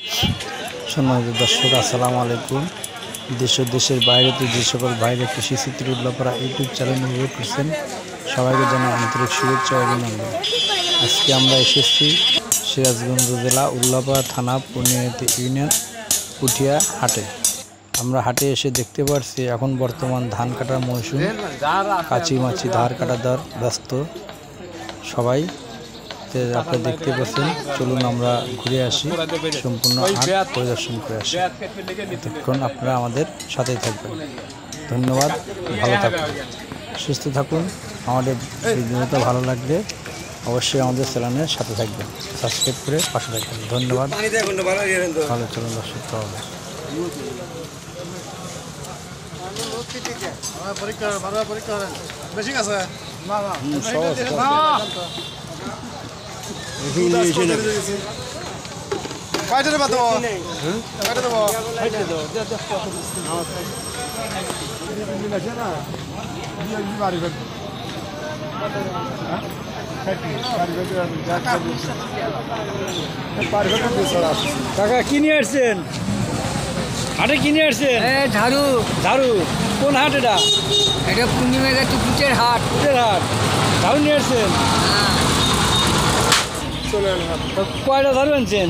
সম্মানিত দর্শক, আসসালামু আলাইকুম। দেশ ও দেশের বাইরেতে যে সকল ভাইরা কৃষি চিত্র উল্লাপাড়া ইউটিউব চ্যানেল নির্ভর করছেন, সবাইকে জানাই আন্তরিক শুভেচ্ছা ও অভিনন্দন। আজকে আমরা এসেছি সিরাজগঞ্জ জেলা উল্লাপাড়া থানা পূর্ণিয়াতি ইউনিয়ন পুঠিয়া হাটে। আমরা হাটে এসে দেখতে পাচ্ছি এখন বর্তমান ধান কাটার মৌসুম, কাঁচি মাছি ধার কাটা দর ব্যস্ত সবাই। আপনারা দেখতে পাচ্ছেন, চলুন আমরা ঘুরে আসি, সম্পূর্ণ হাট পরিদর্শন করে আসি। এতক্ষণ আপনারা আমাদের সাথেই থাকবেন। ধন্যবাদ, ভালো থাকুন, সুস্থ থাকুন। আমাদের ভিডিওটা ভালো লাগলে অবশ্যই আমাদের চ্যানেলের সাথে থাকবেন, সাবস্ক্রাইব করে পাশে থাকবেন। ধন্যবাদ, ভালো চলুন দর্শক। কয়টা দেবো? কয়টা দেবো? কাকা কি নিয়ে আসছেন হাটে? কি নিয়ে আসছেন? ঝাড়ু। ঝাড়ু? কোন হাট এটা? এটা পূর্ণিমা গেছে পুটের হাট। পুটের হাট। ঝাড়ু নিয়ে আসছেন? কয়টা ঝাড়ু আনছেন?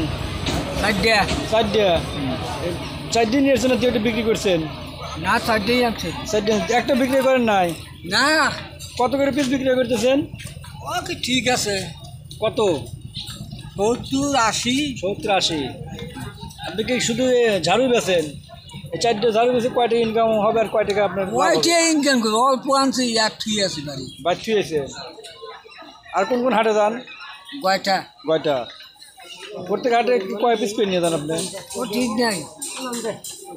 চারটে নিয়ে আসছেন? দুটো বিক্রি করছেন? না, চারটেই আনছে। চারটে? একটা বিক্রি করেন নাই? না। কত করে পিস বিক্রি করতেছেন? ওকে, ঠিক আছে। কত? 70, 80। 70, 80? আপনি কি শুধু ঝাড়ু বেছেন? এই চারটে ঝাড়ু বেছে কয় টাকা ইনকাম হবে আর কয় টাকা আপনার? ওইটা ইনকাম করবে, অল্প আনছে, এক ঠিক আছে বাড়ি। বাড়তি হয়েছে। আর কোন কোন হাটে যান? কয়টা? কয়টা? প্রত্যেক হাটে কয় পিস করে নিয়ে যান আপনি? ও ঠিক নাই,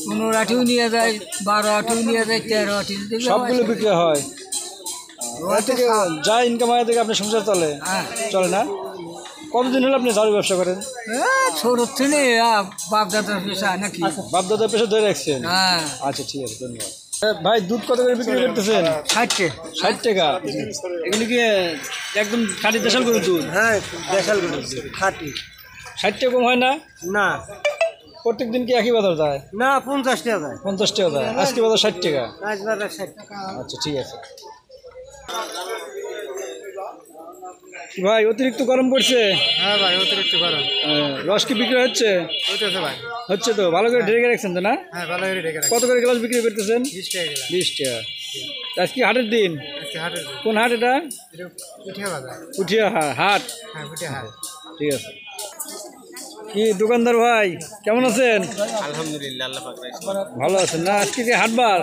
15, 18 নিয়ে যায়, 12, 18 নিয়ে যায়, 13, 18। সবগুলো বিক্রি হয়? থেকে যা ইনকাম হয় থেকে আপনার সংসার চলে? হ্যাঁ। চলে না? কতদিন হলো আপনি ঝাড়ু ব্যবসা করেন? ছোট থেকে বাপ দাদার পেশা নাকি? বাপ দাদার পেশা ধরে রাখছেন? হ্যাঁ। আচ্ছা, ঠিক আছে, ধন্যবাদ। ভাই, দুধ কত করে বিক্রি করতেছেন? 60 টাকা? এগুলি কি একদম খাঁটি দেশাল গরুর দুধ? হ্যাঁ, দেশাল গরু খাঁটি। 60 টাকা কম হয় না? না। প্রত্যেক দিন কি একই বাজার যায়? না, 50 টাকা যায়। 50 টাকা যায়? আজকে বাজার 60 টাকা? আজ বাজার 60 টাকা। আচ্ছা, ঠিক আছে। ভাই, অতিরিক্ত গরম পড়ছে? হ্যাঁ ভাই, অতিরিক্ত গরম। রস কি বিক্রি হচ্ছে? হইতেছে ভাই। হচ্ছে তো? ভালো করে ঢেকে রাখছেন তো না? হ্যাঁ, ভালো করে ঢেকে রাখি। কত করে গ্লাস বিক্রি করতেছেন? 20 টাকা গেলাম। 20 টাকা। আজকে হাটের দিন? আজকে হাটের দিন। কোন হাট এটা? এটা পুঠিয়া বাজার। পুঠিয়া হাট? হ্যাঁ, পুঠিয়া হাট। ঠিক আছে। কি দোকানদার ভাই, কেমন আছেন? আলহামদুলিল্লাহ, আল্লাহ পাক রাখছে। ভালো আছেন না? আজকে কি হাটবার?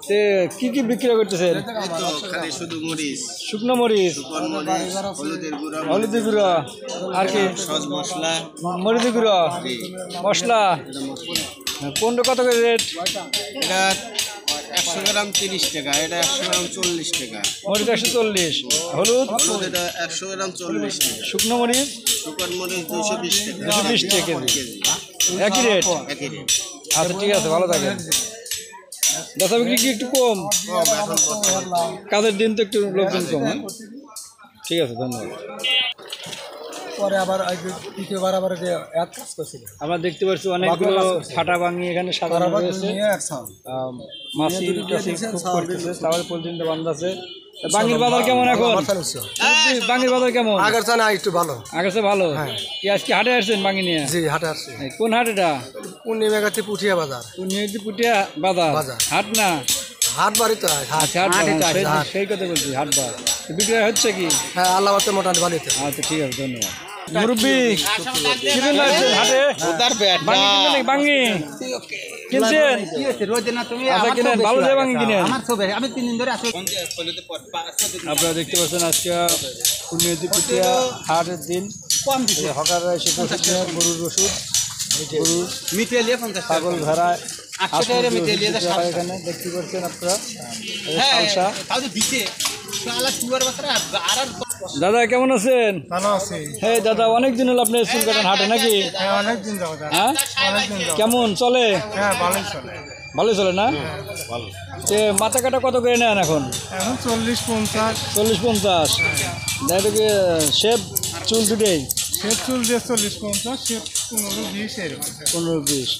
তে কি কি বিক্রি করতেছেন? খালি শুধু মরিচ, শুকনো মরিচ, হলুদের গুঁড়া, হলুদের গুঁড়ো, আর কি? সস মশলা, মরিচের গুঁড়ো, মশলা। কোনটা কত করে রেট? এটা 100 গ্রাম 30 টাকা, এটা 100 গ্রাম 40 টাকা। মরিচ 140, হলুদ এটা 100 গ্রাম 40 টাকা। শুকনো মরিচ শুকন মরিচ 220 টাকা। 220 টাকা কেজি। একই রেট? একই রেট। আচ্ছা, ঠিক আছে, ভালো থাকেন। বেচা বিক্রি কি একটু কম? কাজের দিন তো একটু লোকজন কম। হ্যাঁ, ঠিক আছে, ধন্যবাদ। পরে আবার দ্বিতীয়বার আবার এক কাজ করছিল। আমরা দেখতে পাচ্ছি অনেকগুলো ফাটা ভাঙি এখানে সাজানো রয়েছে। মাছি খুব করতেছে, তাহলে পর্যন্ত বন্ধ আছে। বাঙির বাজার কেমন এখন? বাঙির বাজার কেমন? আগের চানা একটু ভালো। আগের চেয়ে ভালো? কি আজকে হাটে আসছেন বাঙি নিয়ে? জি, হাটে আসছি। কোন হাট এটা? পূর্ণিমা গেছে পুঠিয়া বাজার। পূর্ণিমাতি পুঠিয়া বাজার? হাট না? হাট বাড়ি তো। সেই কথা বলছি, হাট বার বিক্রি হচ্ছে কি? হ্যাঁ, আল্লাহ মোটামুটি ভালো। আচ্ছা, ঠিক আছে, ধন্যবাদ। মুরব্বী, কিনে লাগছেন হাটে? বাঙি কিনছেন? আচ্ছা, কিনেন, ভালো যায় বাঙি কিনেন। আপনারা দেখতে পাচ্ছেন আজকে পূর্ণিমাতি পুঠিয়া হাটের দিন। হকাররা এসে প্রতিদিন গরুর ওষুধ, গরু, ছাগল, ভেড়া, এখানে দেখতে পাচ্ছেন আপনারা। দাদা, কেমন আছেন? ভালো আছি। হ্যাঁ দাদা, অনেকদিন হলো আপনার চুল কাটান হাটে নাকি? হ্যাঁ, অনেকদিন যাবত। হ্যাঁ, অনেকদিন যাবত। কেমন চলে? হ্যাঁ, ভালোই চলে। ভালোই চলে না? মাথা কাটা কত করে নেন এখন? এখন 40-50। 40-50? এটা কি শেভ চুল দুটোই? সে চুল দিয়ে 40-50, সে 15-20 এরকম। 15-20।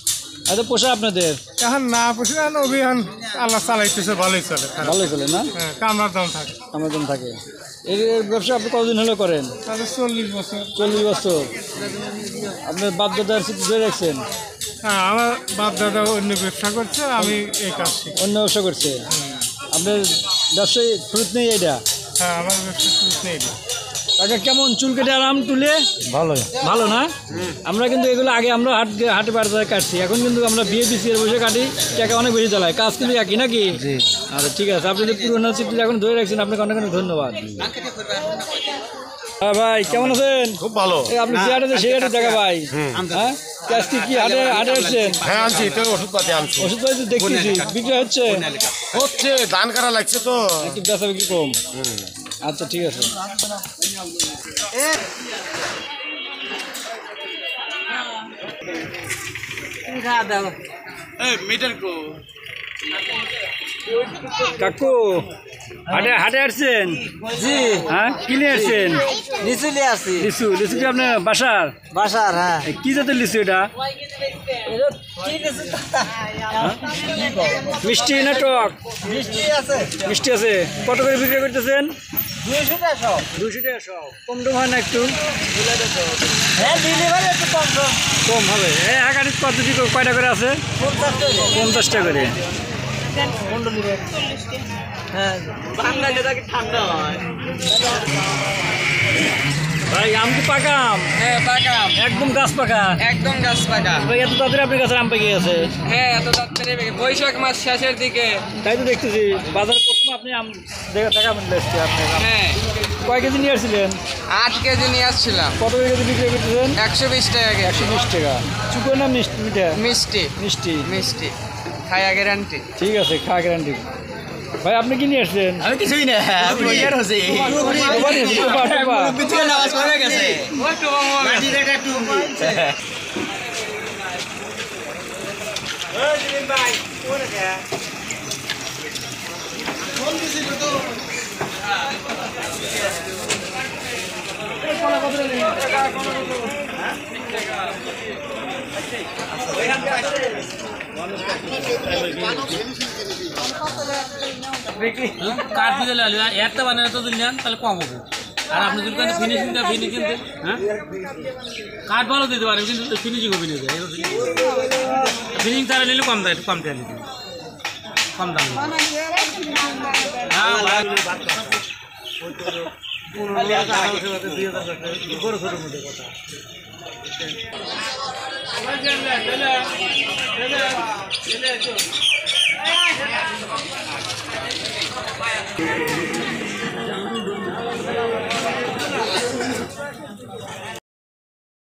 এত পোষা আপনাদের? এখন না পুষে এখন অভিযান আল্লাহ চালাইতেছে, ভালোই চলে। ভালোই চলে না? হ্যাঁ, কামড়ার দাম থাকে। আমার দাম থাকে। এই ব্যবসা আপনি কতদিন হলো করেন? তাদের 40 বছর। 40 বছর। আপনার বাপ দাদার স্মৃতি ধরে রাখছেন? হ্যাঁ, আমার বাপ দাদা অন্য ব্যবসা করছে, আমি এই কাজ শিখি। অন্য ব্যবসা করছে? আপনার ব্যবসায়ী ফ্রুট নেই এটা? হ্যাঁ, আমার ব্যবসা শুরু নেই। কাকা কেমন চুল কেটে আরাম তুলে? ভালোই। ভালো না? আমরা কিন্তু এগুলো আগে আমরা হাটে বাজারে কাটছি, এখন কিন্তু আমরা বিএবিসি এর বসে কাটি, টাকা অনেক বেশি চালায়, কাজ কিন্তু একই নাকি? আচ্ছা ঠিক আছে, আপনি যে পুরোনো চিত্র এখন ধরে রাখছেন, আপনাকে অনেক অনেক ধন্যবাদ। হ্যাঁ ভাই, কেমন আছেন? খুব ভালো। আপনি যে হাটে সেই হাটে দেখা ভাই। হ্যাঁ, আজকে কি হাটে আসছেন? হ্যাঁ, আনছি তো, ওষুধপাতি আনছি। ওষুধ দেখতেছি বিক্রি হচ্ছে? ধান কাটা লাগছে তো, একটু বেচা বিক্রি কম। আচ্ছা ঠিক আছে। কাকু হাটে আসছেন? জি, হ্যাঁ, কি নিয়ে আসছেন? লিচু নিয়ে আসছি। লিচু কি আপনার বাসার? বাসার, হ্যাঁ। কি জাতের লিচু এটা? মিষ্টি না টক? মিষ্টি আছে, মিষ্টি আছে। কত করে বিক্রি করতেছেন? 200 টাকা সব। 200 টাকা সব। কম টম হয় না একটু? হ্যাঁ, ডেলিভারি একটু কম কম। কম হবে। হ্যাঁ, একাটি কত কয়টা করে আছে? 50 টাকা। 50 টাকা করে। হ্যাঁ, বাংলাদেশে থাকি ঠান্ডা হয়। ভাই আম কি পাকা আম? হ্যাঁ, পাকা আম। একদম গাছ পাকা? একদম গাছ পাকা। ভাই এত তাড়াতাড়ি আপনার কাছে আম পেকে গেছে? হ্যাঁ, এত তাড়াতাড়ি বৈশাখ মাস শেষের দিকে। তাই তো দেখতেছি বাজারে প্রথমে আপনি আম দেখাবেন আসছে আপনি। হ্যাঁ, কয় কেজি নিয়ে আসছিলেন? 8 কেজি নিয়ে আসছিলাম। কত কেজি বিক্রি করতেছেন? 120 টাকা কেজি। 120 টাকা। চুকো না মিষ্টি? মিষ্টি মিষ্টি। মিষ্টি খায়া গ্যারান্টি। ঠিক আছে, খাওয়া গ্যারান্টি। ভাই আপনি কি নিয়ে আসছেন? আমি কিছুই না, আমি ইয়ার হইছি। নামাজ পড়ে গেছে। ওই তো মাটি রেখা টুমবি। ওই দিন ভাই কোন কে? কোন দিছি তো? কাঠ দিলে একটা বানানো তো দিলেন তাহলে কম হবে। আর আপনি যদি ফিনিশিং হ্যাঁ কাঠ ভালো দিতে পারেন, কিন্তু ফিনিশিং হবে না। ফিনিশিং তারা নিলে কম দাম, কম টাকা কম দাম। হ্যাঁ